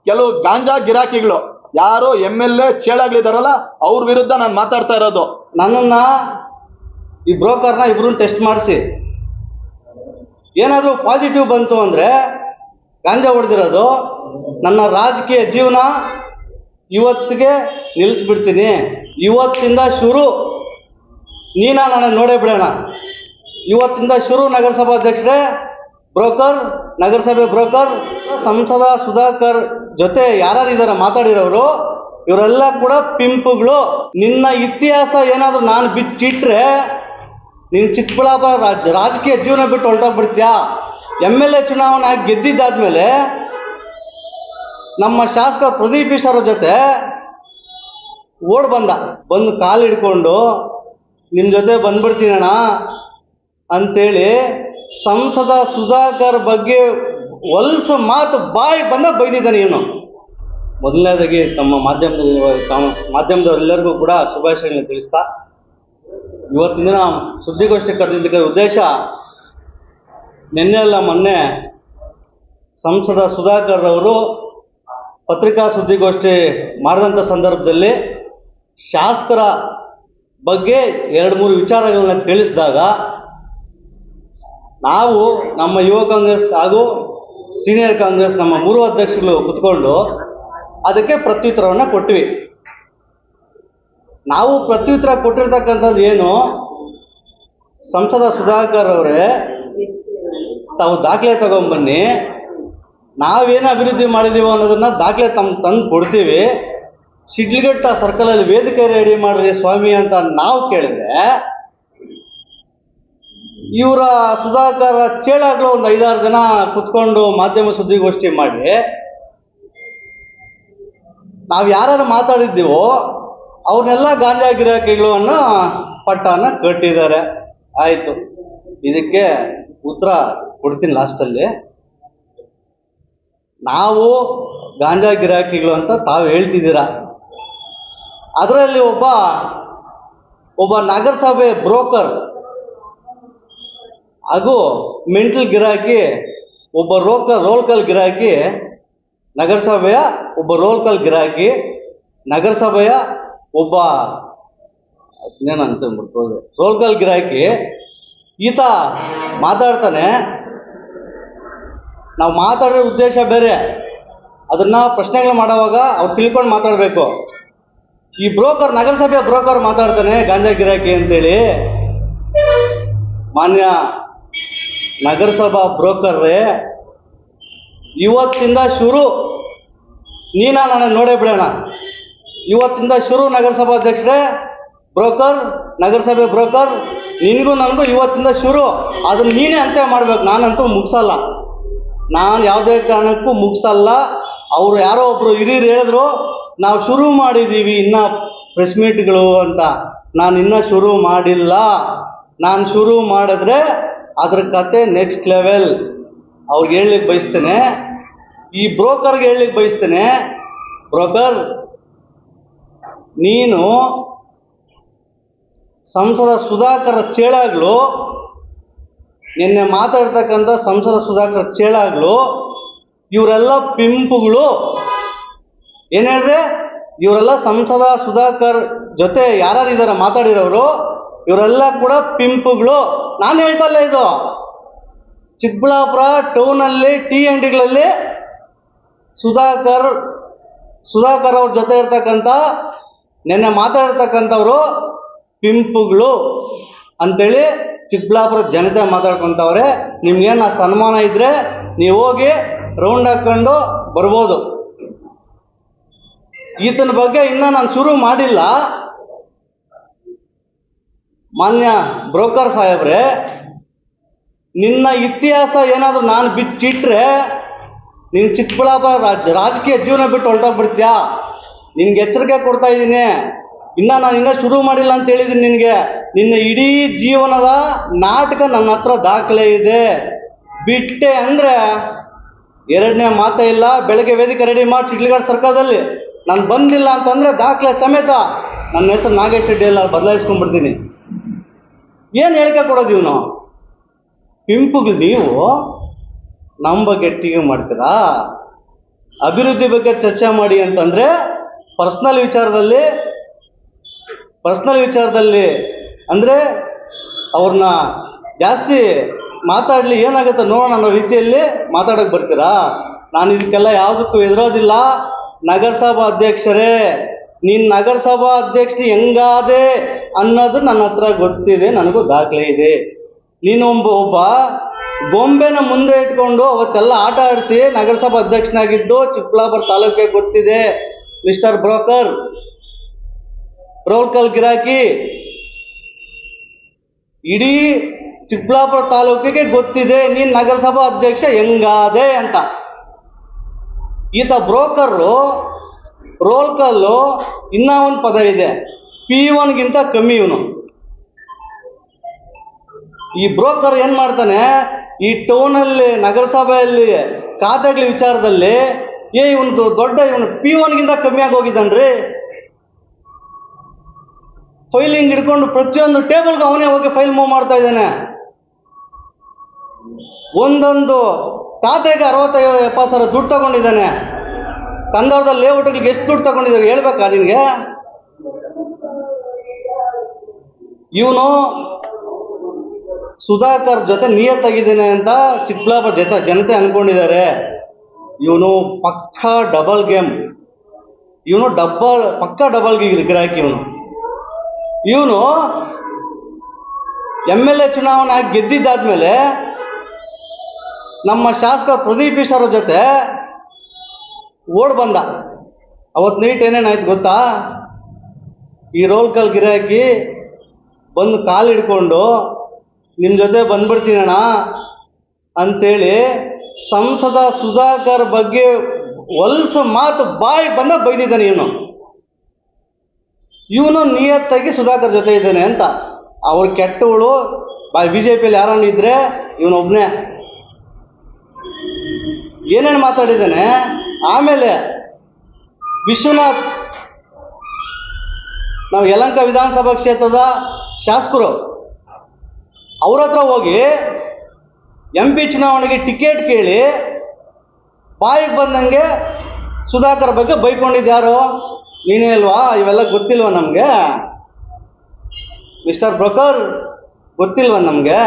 ಕೆಲವು ಗಾಂಜಾ ಗಿರಾಕಿಗಳು ಯಾರೋ MLA ಚೇಳಾಗ್ಲಿದಾರಲ್ಲ ಅವ್ರ ವಿರುದ್ಧ ನಾನು ಮಾತಾಡ್ತಾ ಇರೋದು. ನನ್ನನ್ನ ಈ ಬ್ರೋಕರ್ನ ಇಬ್ರು ಟೆಸ್ಟ್ ಮಾಡಿಸಿ ಏನಾದರೂ ಪಾಸಿಟಿವ್ ಬಂತು ಅಂದರೆ ಗಾಂಜಾ ಹೊಡೆದಿರೋದು ನನ್ನ ರಾಜಕೀಯ ಜೀವನ ಇವತ್ತಿಗೆ ನಿಲ್ಲಿಸ್ಬಿಡ್ತೀನಿ. ಇವತ್ತಿಂದ ಶುರು ನನ್ನ ನೋಡೇ ಬಿಡೋಣ. ಇವತ್ತಿಂದ ಶುರು ನಗರಸಭಾಧ್ಯಕ್ಷರೇ, ಬ್ರೋಕರ್, ನಗರಸಭೆ ಬ್ರೋಕರ್, ಸಂಸದ ಸುಧಾಕರ್ ಜೊತೆ ಯಾರ್ಯಾರಿದ್ದಾರೆ ಮಾತಾಡಿರೋರು ಇವರೆಲ್ಲ ಕೂಡ ಪಿಂಪುಗಳು. ನಿನ್ನ ಇತಿಹಾಸ ಏನಾದರೂ ನಾನು ಬಿಚ್ಚಿಟ್ರೆ ನೀನು ಚಿಕ್ಕಬಳ್ಳಾಪುರ ರಾಜಕೀಯ ಜೀವನ ಬಿಟ್ಟು ಹೊರಟೋಗ್ಬಿಡ್ತೀಯಾ. MLA ಚುನಾವಣೆ ಗೆದ್ದಿದ್ದಾದ್ಮೇಲೆ ನಮ್ಮ ಶಾಸಕ ಪ್ರದೀಪ್ ಈಶ್ವರ ಜೊತೆ ಬಂದು ಕಾಲು ಹಿಡ್ಕೊಂಡು ನಿಮ್ಮ ಜೊತೆ ಬಂದ್ಬಿಡ್ತೀನಣ್ಣ ಅಂತೇಳಿ ಸಂಸದ ಸುಧಾಕರ್ ಬಗ್ಗೆ ಹೊಲ್ಸು ಮಾತು ಬಾಯಿ ಬಂದ ಬೈದಿದ್ದಾನೆ ಇವನು. ಮೊದಲನೇದಾಗಿ ತಮ್ಮ ಮಾಧ್ಯಮದವರೆಲ್ಲರಿಗೂ ಕೂಡ ಶುಭಾಶಯಗಳನ್ನು ತಿಳಿಸ್ತಾ, ಇವತ್ತಿನ ದಿನ ಸುದ್ದಿಗೋಷ್ಠಿ ಕರೆದಿದ್ದಕ್ಕೆ ಉದ್ದೇಶ, ನಿನ್ನೆ ಅಲ್ಲ ಮೊನ್ನೆ ಸಂಸದ ಸುಧಾಕರ್ ಅವರು ಪತ್ರಿಕಾ ಸುದ್ದಿಗೋಷ್ಠಿ ಮಾಡಿದಂಥ ಸಂದರ್ಭದಲ್ಲಿ ಶಾಸಕರ ಬಗ್ಗೆ 2-3 ವಿಚಾರಗಳನ್ನ ತಿಳಿಸಿದಾಗ ನಾವು ನಮ್ಮ ಯುವ ಕಾಂಗ್ರೆಸ್ ಹಾಗೂ ಸೀನಿಯರ್ ಕಾಂಗ್ರೆಸ್ ನಮ್ಮ 3 ಅಧ್ಯಕ್ಷರು ಕುತ್ಕೊಂಡು ಅದಕ್ಕೆ ಪ್ರತ್ಯುತ್ತರವನ್ನು ಕೊಟ್ವಿ. ನಾವು ಪ್ರತ್ಯುತ್ತರ ಕೊಟ್ಟಿರ್ತಕ್ಕಂಥದ್ದು ಏನು, ಸಂಸದ ಸುಧಾಕರ್ ಅವರೇ ತಾವು ದಾಖಲೆ ತಗೊಂಬನ್ನಿ, ನಾವೇನು ಅಭಿವೃದ್ಧಿ ಮಾಡಿದ್ದೀವೋ ಅನ್ನೋದನ್ನು ದಾಖಲೆ ತಂದು ಕೊಡ್ತೀವಿ, ಶಿಡ್ಲಘಟ್ಟ ಸರ್ಕಲಲ್ಲಿ ವೇದಿಕೆ ರೆಡಿ ಮಾಡ್ರಿ ಸ್ವಾಮಿ ಅಂತ ನಾವು ಕೇಳಿದ್ರೆ, ಇವರ ಸುಧಾಕರ್ ಚೇಳಾಗ್ಲು ಒಂದು 5-6 ಜನ ಕುತ್ಕೊಂಡು ಮಾಧ್ಯಮ ಸುದ್ದಿಗೋಷ್ಠಿ ಮಾಡಿ ನಾವು ಯಾರು ಮಾತಾಡಿದ್ದೀವೋ ಅವ್ರನ್ನೆಲ್ಲ ಗಾಂಜಾ ಗಿರಾಕಿಗಳು ಅನ್ನೋ ಪಟ್ಟನ ಕಟ್ಟಿದ್ದಾರೆ. ಆಯಿತು, ಇದಕ್ಕೆ ಉತ್ತರ ಕೊಡ್ತೀನಿ ಲಾಸ್ಟಲ್ಲಿ. ನಾವು ಗಾಂಜಾ ಗಿರಾಕಿಗಳು ಅಂತ ತಾವು ಹೇಳ್ತಿದ್ದೀರಾ. ಅದರಲ್ಲಿ ಒಬ್ಬ ನಗರಸಭೆ ಬ್ರೋಕರ್ ಹಾಗೂ ಮೆಂಟಲ್ ಗಿರಾಕಿ, ಒಬ್ಬ ರೋಲ್ಕಲ್ ಗಿರಾಕಿ, ನಗರಸಭೆಯ ಒಬ್ಬ ರೋಲ್ಕಲ್ ಗಿರಾಕಿ, ನಗರಸಭೆಯ ಒಬ್ಬ ರೋಲ್ಕಲ್ ಗಿರಾಕಿ ಈತ ಮಾತಾಡ್ತಾನೆ. ನಾವು ಮಾತಾಡೋ ಉದ್ದೇಶ ಬೇರೆ, ಅದನ್ನು ಪ್ರಶ್ನೆಗಳು ಮಾಡೋವಾಗ ಅವ್ರು ತಿಳ್ಕೊಂಡು ಮಾತಾಡಬೇಕು. ಈ ಬ್ರೋಕರ್, ನಗರಸಭೆಯ ಬ್ರೋಕರ್ ಮಾತಾಡ್ತಾನೆ ಗಾಂಜಾ ಗಿರಾಕಿ ಅಂತೇಳಿ. ಮಾನ್ಯ ನಗರಸಭಾ ಬ್ರೋಕರ್ರೇ, ಇವತ್ತಿಂದ ಶುರು ನನ್ನ ನೋಡೇ ಬಿಡೋಣ. ಇವತ್ತಿಂದ ಶುರು ನಗರಸಭಾಧ್ಯಕ್ಷರೇ, ಬ್ರೋಕರ್, ನಗರಸಭೆ ಬ್ರೋಕರ್, ನಿನಗೂ ನನಗೂ ಇವತ್ತಿಂದ ಶುರು. ಅದನ್ನು ನೀನೇ ಅಂತ್ಯ ಮಾಡಬೇಕು, ನಾನಂತೂ ಮುಗಿಸಲ್ಲ. ನಾನು ಯಾವುದೇ ಕಾರಣಕ್ಕೂ ಮುಗಿಸಲ್ಲ. ಅವರು ಯಾರೋ ಒಬ್ಬರು ಹಿರಿಯರು ಹೇಳಿದ್ರು ನಾವು ಶುರು ಮಾಡಿದ್ದೀವಿ ಇನ್ನೂ ಪ್ರೆಸ್ ಮೀಟ್ಗಳು ಅಂತ. ನಾನು ಇನ್ನೂ ಶುರು ಮಾಡಿಲ್ಲ. ನಾನು ಶುರು ಮಾಡಿದ್ರೆ ಅದ್ರ ಕತೆ ನೆಕ್ಸ್ಟ್ ಲೆವೆಲ್. ಅವ್ರಿಗೆ ಹೇಳಲಿಕ್ಕೆ ಬಯಸ್ತೇನೆ, ಈ ಬ್ರೋಕರ್ಗೆ ಹೇಳಲಿಕ್ಕೆ ಬಯಸ್ತೇನೆ, ಬ್ರೋಕರ್, ನೀನು ಸಂಸದ ಸುಧಾಕರ್ ಚೇಳಾಗ್ಲು, ನಿನ್ನೆ ಮಾತಾಡ್ತಕ್ಕಂಥ ಸಂಸದ ಸುಧಾಕರ್ ಚೇಳಾಗ್ಲು, ಇವರೆಲ್ಲ ಪಿಂಪುಗಳು. ಏನು ಹೇಳ್ರಿ, ಇವರೆಲ್ಲ ಸಂಸದ ಸುಧಾಕರ್ ಜೊತೆ ಯಾರ್ಯಾರಿದ್ದಾರೆ ಮಾತಾಡಿರೋರು ಇವರೆಲ್ಲ ಕೂಡ ಪಿಂಪುಗಳು. ನಾನು ಹೇಳ್ತಲ್ಲ, ಇದು ಚಿಕ್ಕಬಳ್ಳಾಪುರ ಟೌನಲ್ಲಿ ಟೀ ಅಂಗಡಿಗಳಲ್ಲಿ ಸುಧಾಕರ್ ಅವ್ರ ಜೊತೆ ಇರ್ತಕ್ಕಂಥ ನಿನ್ನೆ ಮಾತಾಡಿರ್ತಕ್ಕಂಥವ್ರು ಪಿಂಪುಗಳು ಅಂಥೇಳಿ ಚಿಕ್ಕಬಳ್ಳಾಪುರ ಜನತೆ ಮಾತಾಡ್ಕೊತವ್ರೆ. ನಿಮ್ಗೇನು ಅಷ್ಟು ಅನುಮಾನ ಇದ್ದರೆ ನೀವು ಹೋಗಿ ರೌಂಡ್ ಹಾಕ್ಕೊಂಡು ಬರ್ಬೋದು. ಈತನ ಬಗ್ಗೆ ಇನ್ನೂ ನಾನು ಶುರು ಮಾಡಿಲ್ಲ. ಮಾನ್ಯ ಬ್ರೋಕರ್ ಸಾಹೇಬ್ರೆ, ನಿನ್ನ ಇತಿಹಾಸ ಏನಾದರೂ ನಾನು ಬಿಚ್ಚಿಟ್ರೆ ನೀನು ಚಿಕ್ಕಬಳ್ಳಾಪುರ ರಾಜಕೀಯ ಜೀವನ ಬಿಟ್ಟು ಹೊರಟೋಗ್ಬಿಡ್ತೀಯಾ. ನಿನ್ಗೆ ಎಚ್ಚರಿಕೆ ಕೊಡ್ತಾ ಇದ್ದೀನಿ. ನಾನು ಶುರು ಮಾಡಿಲ್ಲ ಅಂತ ಹೇಳಿದ್ದೀನಿ ನಿನಗೆ. ನಿನ್ನ ಇಡೀ ಜೀವನದ ನಾಟಕ ನನ್ನ ಹತ್ರ ದಾಖಲೆ ಇದೆ. ಬಿಟ್ಟೆ ಅಂದರೆ ಎರಡನೇ ಮಾತೇ ಇಲ್ಲ. ಬೆಳಗ್ಗೆ ವೇದಿಕೆ ರೆಡಿ ಮಾಡಿ ಶಿಡ್ಲಘಟ್ಟ ಸರ್ಕಲದಲ್ಲಿ ನಾನು ಬಂದಿಲ್ಲ ಅಂತಂದರೆ ದಾಖಲೆ ಸಮೇತ ನನ್ನ ಹೆಸರು ನಾಗೇಶ್ ರೆಡ್ಡಿ ಎಲ್ಲ ಬದಲಾಯಿಸ್ಕೊಂಡ್ಬಿಡ್ತೀನಿ. ಏನು ಹೇಳಿಕೆ ಕೊಡೋದು ಇವನು? ಪಿಂಪುಗಳು ನೀವು ನಮ್ಮ ಬಗ್ಗೆ ಟೀಕೆ ಮಾಡ್ತೀರಾ? ಅಭಿವೃದ್ಧಿ ಬಗ್ಗೆ ಚರ್ಚೆ ಮಾಡಿ ಅಂತಂದರೆ ಪರ್ಸ್ನಲ್ ವಿಚಾರದಲ್ಲಿ ಅಂದರೆ ಅವ್ರನ್ನ ಜಾಸ್ತಿ ಮಾತಾಡಲಿ ಏನಾಗುತ್ತೆ ನೋಡೋಣ ಅನ್ನೋ ರೀತಿಯಲ್ಲಿ ಮಾತಾಡೋಕ್ಕೆ ಬರ್ತೀರಾ? ನಾನು ಇದಕ್ಕೆಲ್ಲ ಯಾವುದಕ್ಕೂ ಎದುರೋದಿಲ್ಲ. ನಗರಸಭಾ ಅಧ್ಯಕ್ಷರೇ, ನೀನು ನಗರಸಭಾ ಅಧ್ಯಕ್ಷರು ಹೆಂಗಾದೆ ಅನ್ನೋದು ನನ್ನ ಹತ್ರ ಗೊತ್ತಿದೆ, ನನಗೂ ದಾಖಲೆ ಇದೆ. ನೀನು ಒಬ್ಬ ಗೊಂಬೆನ ಮುಂದೆ ಇಟ್ಕೊಂಡು ಅವತ್ತೆಲ್ಲ ಆಟ ಆಡಿಸಿ ನಗರಸಭಾ ಅಧ್ಯಕ್ಷನಾಗಿದ್ದು ಚಿಕ್ಕಬಳ್ಳಾಪುರ ತಾಲೂಕಿಗೆ ಗೊತ್ತಿದೆ. ಮಿಸ್ಟರ್ ಬ್ರೋಕರ್, ರೋಲ್ ಕಾಲ್ ಗಿರಾಕಿ, ಇಡೀ ಚಿಕ್ಕಬಳ್ಳಾಪುರ ತಾಲೂಕಿಗೆ ಗೊತ್ತಿದೆ ನೀನು ನಗರಸಭಾ ಅಧ್ಯಕ್ಷ ಹೆಂಗಾದೆ ಅಂತ. ಈತ ಬ್ರೋಕರು, ರೋಲ್ ಕಾಲು, ಇನ್ನೂ ಒಂದು ಪದ ಇದೆ, P1ಗಿಂತ ಕಮ್ಮಿ ಇವನು. ಈ ಬ್ರೋಕರ್ ಏನು ಮಾಡ್ತಾನೆ, ಈ ಟೌನಲ್ಲಿ ನಗರಸಭೆಯಲ್ಲಿ ಖಾತೆಗಳ ವಿಚಾರದಲ್ಲಿ ಇವನು P1ಗಿಂತ ಕಮ್ಮಿ ಆಗಿ ಹೋಗಿದ್ದಾನ್ರಿ. ಫೈಲಿಂಗ್ ಹಿಡ್ಕೊಂಡು ಪ್ರತಿಯೊಂದು ಟೇಬಲ್ಗೆ ಅವನೇ ಹೋಗಿ ಫೈಲ್ ಮೂವ್ ಮಾಡ್ತಾ ಇದ್ದಾನೆ. ಒಂದೊಂದು ಖಾತೆಗೆ 60-70 ಸಾವಿರ ದುಡ್ಡು ತಗೊಂಡಿದ್ದಾನೆ. ಕಂದಾವರದ ಲೇಔಟ್ಗಳಿಗೆ ಎಷ್ಟು ದುಡ್ಡು ತಗೊಂಡಿದ್ದಾರೆ ಹೇಳ್ಬೇಕಾ ನಿನಗೆ? ಇವನು ಸುಧಾಕರ್ ಜೊತೆ ನಿಯತ್ತಾಗಿದ್ದೇನೆ ಅಂತ ಚಿಕ್ಕಬಳ್ಳಾಪುರ ಜನತೆ ಅನ್ಕೊಂಡಿದ್ದಾರೆ. ಇವನು ಪಕ್ಕಾ ಡಬಲ್ ಗೇಮ್, ಪಕ್ಕಾ ಡಬಲ್ ಗಿರಾಕಿ ಇವನು MLA ಚುನಾವಣೆ ಗೆದ್ದಿದ್ದಾದ್ಮೇಲೆ ನಮ್ಮ ಶಾಸಕ ಪ್ರದೀಪ್ ಈಶ್ವರ ಜೊತೆ ಓಡ್ ಬಂದ. ಅವತ್ತು ನೈಟ್ ಏನೇನಾಯ್ತು ಗೊತ್ತಾ? ಈ ರೋಲ್ ಕಾಲ್ ಗಿರಾಕಿ ಬಂದು ಕಾಲು ಹಿಡ್ಕೊಂಡು ನಿಮ್ಮ ಜೊತೆ ಬಂದ್ಬಿಡ್ತೀನಣ್ಣ ಅಂತೇಳಿ ಸಂಸದ ಸುಧಾಕರ್ ಬಗ್ಗೆ ಹೊಲ್ಸು ಮಾತು ಬಾಯಿ ಬಂದ ಬೈದಿದ್ದಾನೆ. ಇವನು ನಿಯತ್ತಾಗಿ ಸುಧಾಕರ್ ಜೊತೆ ಇದ್ದಾನೆ ಅಂತ. ಅವ್ರು ಕೆಟ್ಟವಳು BJPಯಲ್ಲಿ ಯಾರನ್ನ ಇದ್ರೆ ಇವನೊಬ್ಬನೇ ಏನೇನು ಮಾತಾಡಿದ್ದಾನೆ. ಆಮೇಲೆ ವಿಶ್ವನಾಥ್, ನಾವು ಯಲಹಂಕ ವಿಧಾನಸಭಾ ಕ್ಷೇತ್ರದ ಶಾಸಕರು, ಅವ್ರ ಹತ್ರ ಹೋಗಿ MP ಚುನಾವಣೆಗೆ ಟಿಕೆಟ್ ಕೇಳಿ ಬಾಯಿಗೆ ಬಂದಂಗೆ ಸುಧಾಕರ್ ಬಗ್ಗೆ ಬೈಕೊಂಡಿದ್ಯಾರು? ನೀನೇ ಅಲ್ವಾ? ಇವೆಲ್ಲ ಗೊತ್ತಿಲ್ವ ನಮಗೆ? ಮಿಸ್ಟರ್ ಬ್ರೋಕರ್, ಗೊತ್ತಿಲ್ವ ನಮಗೆ?